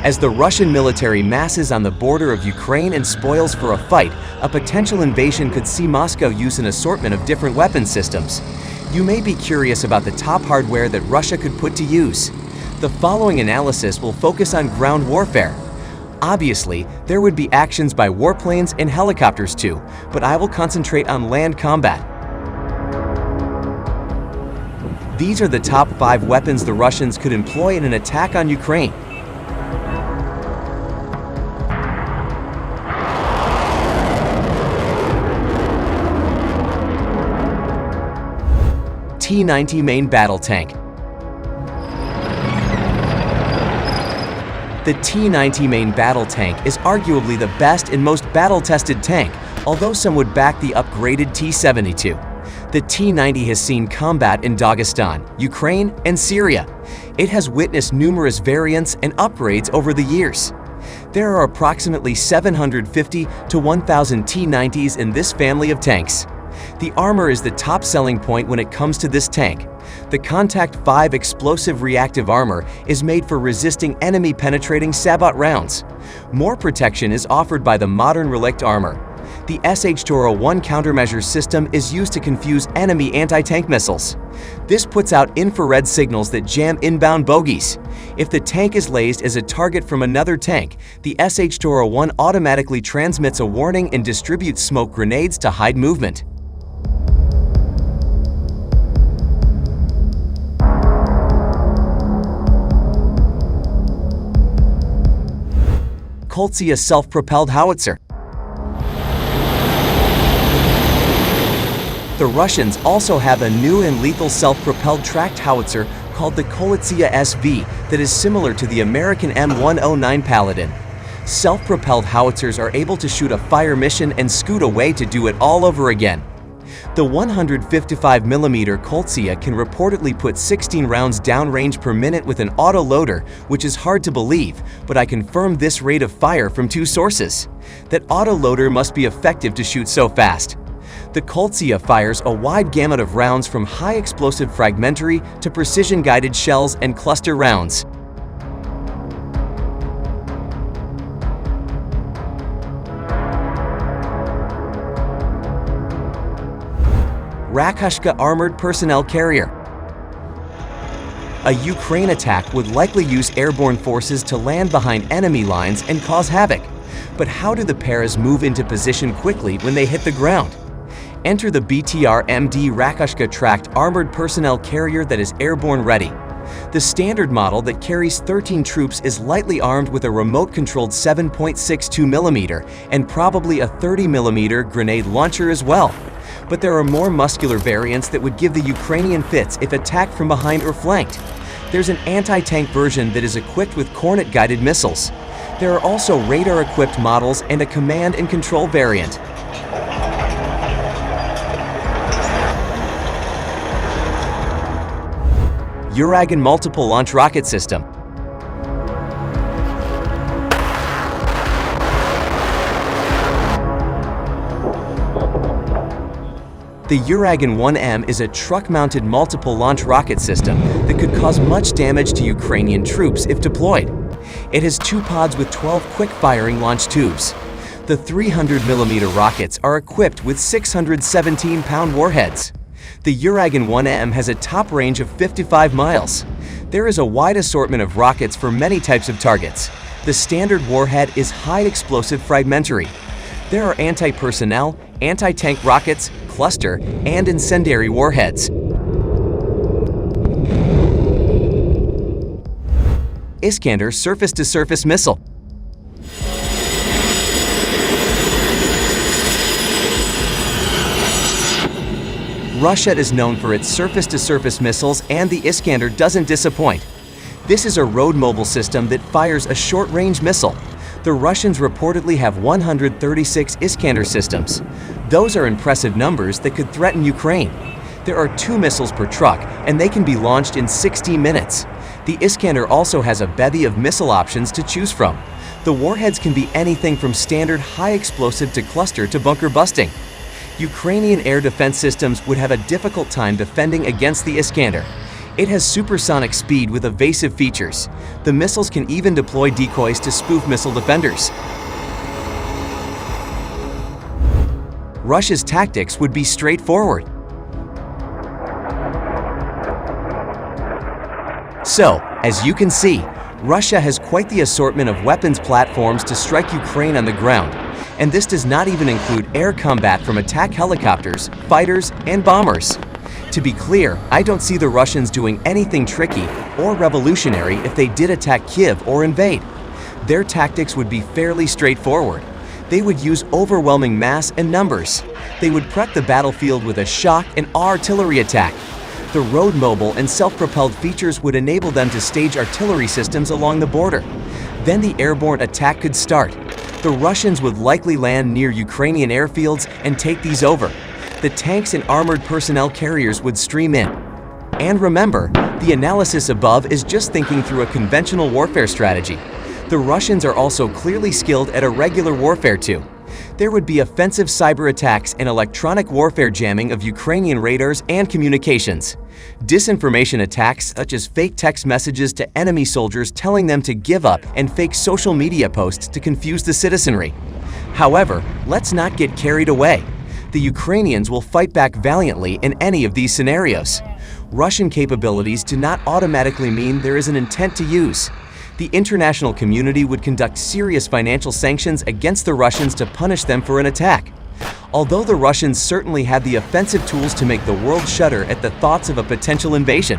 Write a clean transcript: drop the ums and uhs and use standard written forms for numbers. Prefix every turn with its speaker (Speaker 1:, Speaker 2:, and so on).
Speaker 1: As the Russian military masses on the border of Ukraine and spoils for a fight, a potential invasion could see Moscow use an assortment of different weapon systems. You may be curious about the top hardware that Russia could put to use. The following analysis will focus on ground warfare. Obviously, there would be actions by warplanes and helicopters too, but I will concentrate on land combat. These are the top 5 weapons the Russians could employ in an attack on Ukraine. T-90 main battle tank. The T-90 main battle tank is arguably the best and most battle-tested tank, although some would back the upgraded T-72. The T-90 has seen combat in Dagestan, Ukraine, and Syria. It has witnessed numerous variants and upgrades over the years. There are approximately 750 to 1,000 T-90s in this family of tanks. The armor is the top selling point when it comes to this tank. The Contact 5 explosive reactive armor is made for resisting enemy-penetrating sabot rounds. More protection is offered by the modern Relict armor. The SH-201 countermeasure system is used to confuse enemy anti-tank missiles. This puts out infrared signals that jam inbound bogies. If the tank is lased as a target from another tank, the SH-201 automatically transmits a warning and distributes smoke grenades to hide movement. Koltsia self-propelled howitzer. The Russians also have a new and lethal self-propelled tracked howitzer called the Koltsia SV that is similar to the American M109 Paladin. Self-propelled howitzers are able to shoot a fire mission and scoot away to do it all over again. The 155mm Koltsia can reportedly put 16 rounds downrange per minute with an auto-loader, which is hard to believe, but I confirmed this rate of fire from 2 sources. That auto-loader must be effective to shoot so fast. The Koltsia fires a wide gamut of rounds from high-explosive fragmentary to precision-guided shells and cluster rounds. Rakashka Armored Personnel Carrier. A Ukraine attack would likely use airborne forces to land behind enemy lines and cause havoc. But how do the paras move into position quickly when they hit the ground? Enter the BTR-MD Rakashka tracked armored personnel carrier that is airborne ready. The standard model that carries 13 troops is lightly armed with a remote-controlled 7.62mm and probably a 30mm grenade launcher as well. But there are more muscular variants that would give the Ukrainian fits if attacked from behind or flanked. There's an anti-tank version that is equipped with Kornet-guided missiles. There are also radar-equipped models and a command and control variant. Uragan Multiple Launch Rocket System. The Uragan 1M is a truck-mounted multiple launch rocket system that could cause much damage to Ukrainian troops if deployed. It has 2 pods with 12 quick-firing launch tubes. The 300mm rockets are equipped with 617-pound warheads. The Uragan 1M has a top range of 55 miles. There is a wide assortment of rockets for many types of targets. The standard warhead is high-explosive fragmentary. There are anti-personnel, anti-tank rockets, cluster, and incendiary warheads. Iskander surface-to-surface missile. Russia is known for its surface-to-surface missiles, and the Iskander doesn't disappoint. This is a road-mobile system that fires a short-range missile. The Russians reportedly have 136 Iskander systems. Those are impressive numbers that could threaten Ukraine. There are 2 missiles per truck, and they can be launched in 60 minutes. The Iskander also has a bevy of missile options to choose from. The warheads can be anything from standard high-explosive to cluster to bunker busting. Ukrainian air defense systems would have a difficult time defending against the Iskander. It has supersonic speed with evasive features. The missiles can even deploy decoys to spoof missile defenders. Russia's tactics would be straightforward. So, as you can see, Russia has quite the assortment of weapons platforms to strike Ukraine on the ground, and this does not even include air combat from attack helicopters, fighters, and bombers. To be clear, I don't see the Russians doing anything tricky or revolutionary if they did attack Kyiv or invade. Their tactics would be fairly straightforward. They would use overwhelming mass and numbers. They would prep the battlefield with a shock and artillery attack. The road mobile and self-propelled features would enable them to stage artillery systems along the border. Then the airborne attack could start. The Russians would likely land near Ukrainian airfields and take these over. The tanks and armored personnel carriers would stream in. And remember, the analysis above is just thinking through a conventional warfare strategy. The Russians are also clearly skilled at irregular warfare too. There would be offensive cyber attacks and electronic warfare jamming of Ukrainian radars and communications. Disinformation attacks such as fake text messages to enemy soldiers telling them to give up and fake social media posts to confuse the citizenry. However, let's not get carried away. The Ukrainians will fight back valiantly in any of these scenarios. Russian capabilities do not automatically mean there is an intent to use. The international community would conduct serious financial sanctions against the Russians to punish them for an attack. Although the Russians certainly have the offensive tools to make the world shudder at the thoughts of a potential invasion.